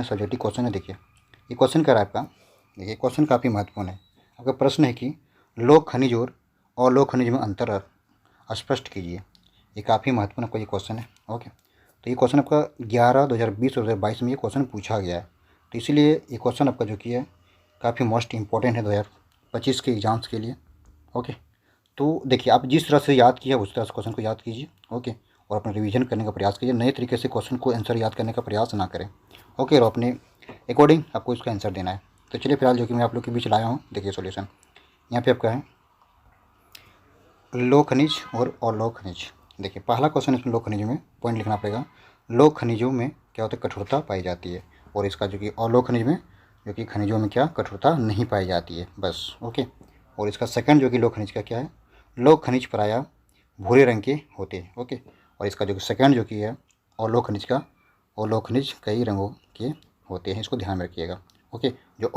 Subjective question है। देखिए ये क्वेश्चन क्या है आपका। देखिए क्वेश्चन काफ़ी महत्वपूर्ण है। आपका प्रश्न है कि लोक खनिज और अलोक खनिज में अंतर स्पष्ट कीजिए। ये काफ़ी महत्वपूर्ण आपका ये क्वेश्चन है। ओके, तो ये क्वेश्चन आपका 11, 2020 और 2022 में ये क्वेश्चन पूछा गया है। तो इसीलिए ये क्वेश्चन आपका जो कि है काफ़ी मोस्ट इंपॉर्टेंट है 2025 के एग्ज़ाम्स के लिए। ओके, तो देखिए आप जिस तरह से याद किया उस तरह से क्वेश्चन को याद कीजिए। ओके, और अपना रिवीजन करने का प्रयास कीजिए। नए तरीके से क्वेश्चन को आंसर याद करने का प्रयास ना करें। ओके, और अपने अकॉर्डिंग आपको इसका आंसर देना है। तो चलिए फिलहाल जो कि मैं आप लोग के बीच लाया हूँ, देखिए सॉल्यूशन यहाँ पे आपका है लोक खनिज और अलोक खनिज। देखिए पहला क्वेश्चन इसमें लोक खनिजों में पॉइंट लिखना पड़ेगा। लोक खनिजों में क्या होता है, कठोरता पाई जाती है, और इसका जो कि अलोक खनिज में जो कि खनिजों में क्या कठोरता नहीं पाई जाती है, बस। ओके, और इसका सेकंड जो कि लोक खनिज का क्या है, लोक खनिज प्रायः भूरे रंग के होते हैं। ओके, और इसका जो सेकंड जो कि है अलोक खनिज का, अलोक खनिज कई रंगों के होते हैं, इसको ध्यान में रखिएगा। ओके, जो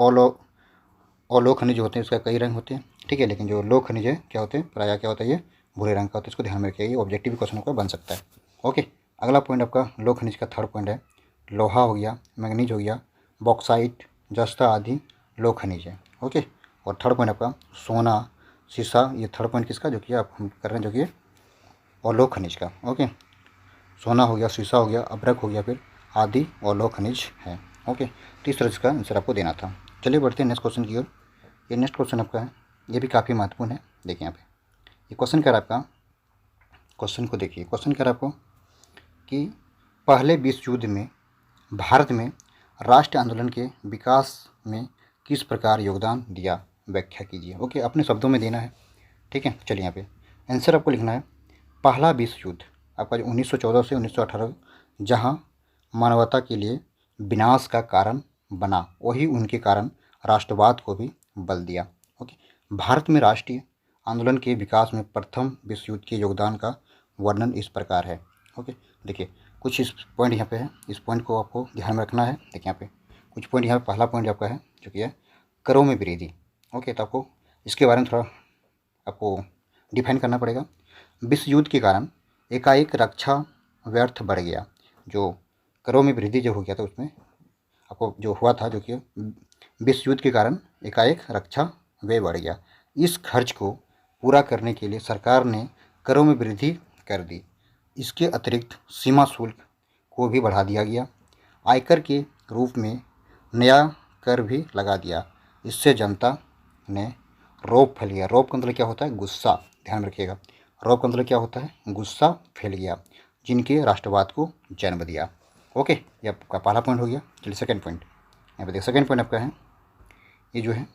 अलोक खनिज होते हैं उसका कई रंग होते हैं, ठीक है, लेकिन जो लोक खनिज है क्या होते हैं, प्रायः क्या होता है, ये भूरे रंग का होता है, इसको ध्यान में रखिएगा। ये ऑब्जेक्टिव क्वेश्चन आपका बन सकता है। ओके, अगला पॉइंट आपका लोक खनिज का थर्ड पॉइंट है लोहा हो गया, मैग्नीज हो गया, बॉक्साइट, जस्ता आदि लोक खनिज है। ओके, और थर्ड पॉइंट आपका सोना, शीशा, ये थर्ड पॉइंट किसका जो कि आप हम कर रहे हैं, जो कि अलोक खनिज का। ओके, सोना हो गया, शीशा हो गया, अभ्रक हो गया, फिर आदि अलोक खनिज है। ओके, तो इस तरह इसका आंसर आपको देना था। चलिए बढ़ते हैं नेक्स्ट क्वेश्चन की ओर। ये नेक्स्ट क्वेश्चन आपका है, ये भी काफ़ी महत्वपूर्ण है। देखिए यहाँ पे ये क्वेश्चन क्या है आपका, क्वेश्चन को देखिए। क्वेश्चन क्या है आपको कि पहले विश्व युद्ध में भारत में राष्ट्रीय आंदोलन के विकास में किस प्रकार योगदान दिया, व्याख्या कीजिए। ओके, अपने शब्दों में देना है, ठीक है। चलिए यहाँ पे आंसर आपको लिखना है पहला विश्व युद्ध आपका जो 1914 से 1918 जहाँ मानवता के लिए विनाश का कारण बना, वही उनके कारण राष्ट्रवाद को भी बल दिया। ओके, भारत में राष्ट्रीय आंदोलन के विकास में प्रथम विश्व युद्ध के योगदान का वर्णन इस प्रकार है। ओके, देखिए कुछ इस पॉइंट यहाँ पे है, इस पॉइंट को आपको ध्यान में रखना है। देखिए यहाँ पे कुछ पॉइंट, यहाँ पे पहला पॉइंट आपका है जो कि है करों में वृद्धि। ओके, तो आपको इसके बारे में थोड़ा आपको डिफाइन करना पड़ेगा। विश्व युद्ध के कारण एकाएक रक्षा व्यर्थ बढ़ गया। जो करों में वृद्धि जो हो गया था उसमें आपको जो हुआ था, जो कि विश्व युद्ध के कारण एकाएक रक्षा व्यय बढ़ गया। इस खर्च को पूरा करने के लिए सरकार ने करों में वृद्धि कर दी। इसके अतिरिक्त सीमा शुल्क को भी बढ़ा दिया गया। आयकर के रूप में नया कर भी लगा दिया। इससे जनता ने रौब फैल गया। रौब का मतलब क्या होता है, गुस्सा, ध्यान रखिएगा। रौब का मतलब क्या होता है, गुस्सा फैल गया, जिनके राष्ट्रवाद को जन्म दिया। ओके, ये आपका पहला पॉइंट हो गया। चलिए सेकंड पॉइंट यहाँ पे देखिए। सेकंड पॉइंट आपका है ये जो है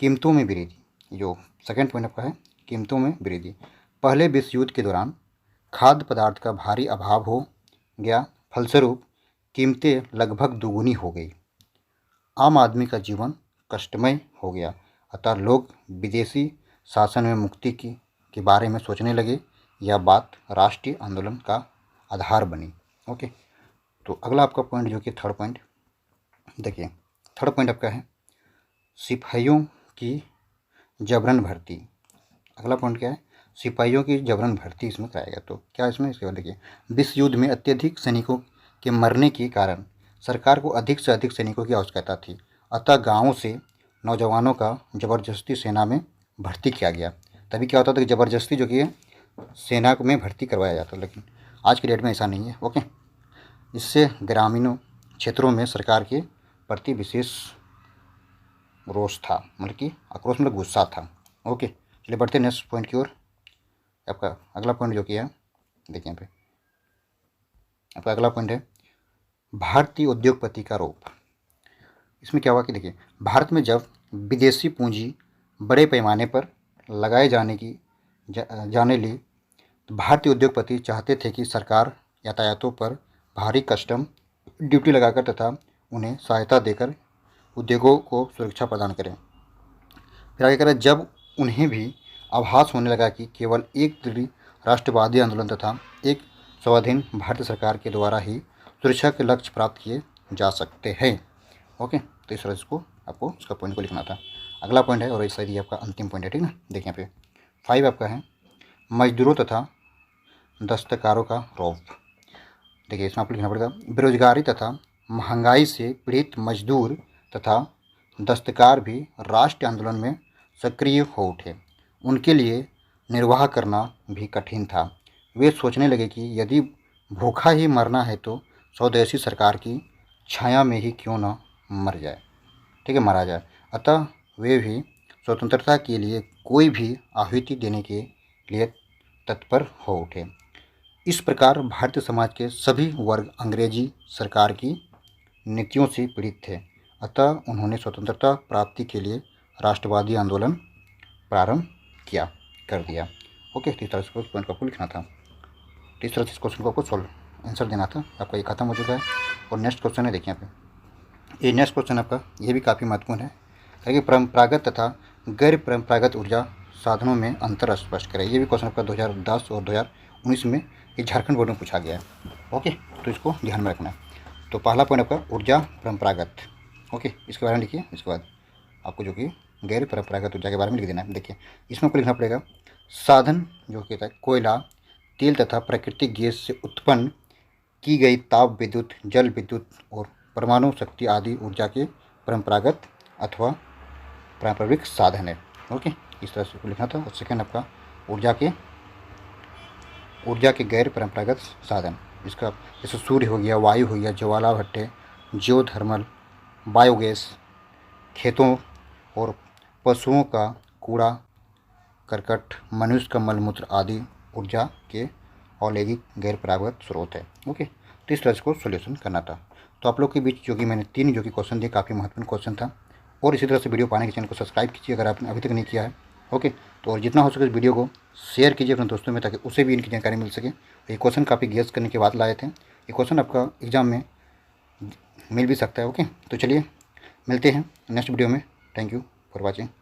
कीमतों में वृद्धि। जो सेकंड पॉइंट आपका है कीमतों में वृद्धि। पहले विश्व युद्ध के दौरान खाद्य पदार्थ का भारी अभाव हो गया, फलस्वरूप कीमतें लगभग दोगुनी हो गई। आम आदमी का जीवन कष्टमय हो गया, अतः लोग विदेशी शासन में मुक्ति के बारे में सोचने लगे। यह बात राष्ट्रीय आंदोलन का आधार बनी। ओके, तो अगला आपका पॉइंट जो कि थर्ड पॉइंट देखिए। थर्ड पॉइंट आपका है सिपाहियों की जबरन भर्ती। अगला पॉइंट क्या है, सिपाहियों की जबरन भर्ती इसमें कराएगा। तो क्या इसमें, इसके बाद देखिए विश्व युद्ध में अत्यधिक सैनिकों के मरने के कारण सरकार को अधिक से अधिक सैनिकों की आवश्यकता थी, अतः गाँवों से नौजवानों का ज़बरदस्ती सेना में भर्ती किया गया। तभी क्या होता था कि ज़बरदस्ती जो कि सेना में भर्ती करवाया जाता, लेकिन आज की डेट में ऐसा नहीं है। ओके, इससे ग्रामीणों क्षेत्रों में सरकार के प्रति विशेष रोष था, मतलब कि आक्रोश मतलब गुस्सा था। ओके, चलिए बढ़ते नेक्स्ट पॉइंट की ओर। आपका अगला पॉइंट जो कि है देखिए यहाँ पे आपका अगला पॉइंट है भारतीय उद्योगपति का रोप। इसमें क्या हुआ कि देखिए भारत में जब विदेशी पूंजी बड़े पैमाने पर लगाए जाने ली, तो भारतीय उद्योगपति चाहते थे कि सरकार यातायातों पर भारी कस्टम ड्यूटी लगाकर तथा उन्हें सहायता देकर उद्योगों को सुरक्षा प्रदान करें। फिर आगे कह रहा है जब उन्हें भी आभास होने लगा कि केवल एक दृढ़ राष्ट्रवादी आंदोलन तथा एक स्वाधीन भारतीय सरकार के द्वारा ही सुरक्षा के लक्ष्य प्राप्त किए जा सकते हैं। ओके, तो इस तरह इसको आपको उसका पॉइंट को लिखना था। अगला पॉइंट है और इस ये आपका अंतिम पॉइंट है, ठीक ना। देखिए यहाँ पे 5 आपका है मजदूरों तथा दस्तकारों का रौब। देखिए इसमें आपको लिखना पड़ेगा बेरोजगारी तथा महंगाई से पीड़ित मजदूर तथा दस्तकार भी राष्ट्रीय आंदोलन में सक्रिय हो उठे। उनके लिए निर्वाह करना भी कठिन था। वे सोचने लगे कि यदि भूखा ही मरना है तो स्वदेशी सरकार की छाया में ही क्यों न मर जाए, ठीक है, मारा जाए। अतः वे भी स्वतंत्रता के लिए कोई भी आहुति देने के लिए तत्पर हो उठे। इस प्रकार भारतीय समाज के सभी वर्ग अंग्रेजी सरकार की नीतियों से पीड़ित थे। अतः उन्होंने स्वतंत्रता प्राप्ति के लिए राष्ट्रवादी आंदोलन प्रारंभ कर दिया। ओके, तो इस तरह से पॉइंट को आपको लिखना था। तो इस तरह से इस क्वेश्चन को आपको सॉल्व आंसर देना था। आपका ये खत्म हो चुका है। और नेक्स्ट क्वेश्चन है, देखिए यहाँ पे ये नेक्स्ट क्वेश्चन आपका ये भी काफ़ी महत्वपूर्ण है कि परंपरागत तथा गैर परंपरागत ऊर्जा साधनों में अंतर स्पष्ट करें। ये भी क्वेश्चन आपका 2010 और 2019 में ये झारखंड बोर्ड में पूछा गया है। ओके, तो इसको ध्यान में रखना है। तो पहला पॉइंट आपका ऊर्जा परंपरागत। ओके, इसके बारे में लिखिए। इसके बाद आपको जो कि गैर परंपरागत ऊर्जा के बारे में लिख देना है। देखिए, इसमें आपको लिखना पड़ेगा साधन जो कहता है कोयला, तेल तथा प्राकृतिक गैस से उत्पन्न की गई ताप विद्युत, जल विद्युत और परमाणु शक्ति आदि ऊर्जा के परंपरागत अथवा पारंपरिक साधन है। ओके, इस तरह से लिखना था। और सेकेंड आपका ऊर्जा के गैर परंपरागत साधन, इसका जैसे सूर्य हो गया, वायु हो गया, ज्वाला भट्टे, जियोथर्मल, बायोगैस, खेतों और पशुओं का कूड़ा करकट, मनुष्य का मलमूत्र आदि ऊर्जा के औद्योगिक गैर परंपरागत स्रोत है। ओके, तो इस तरह से को सोल्यूशन करना था। तो आप लोग के बीच जो कि मैंने 3 जो कि क्वेश्चन दिए, काफ़ी महत्वपूर्ण क्वेश्चन था। और इसी तरह से वीडियो पाने के चैनल को सब्सक्राइब कीजिए अगर आपने अभी तक नहीं किया है। ओके, तो और जितना हो सके इस वीडियो को शेयर कीजिए अपने दोस्तों में, ताकि उसे भी इनकी जानकारी मिल सके। ये क्वेश्चन काफ़ी गेस करने के बाद लाए थे। ये क्वेश्चन आपका एग्जाम में मिल भी सकता है। ओके, तो चलिए मिलते हैं नेक्स्ट वीडियो में। Thank you for watching.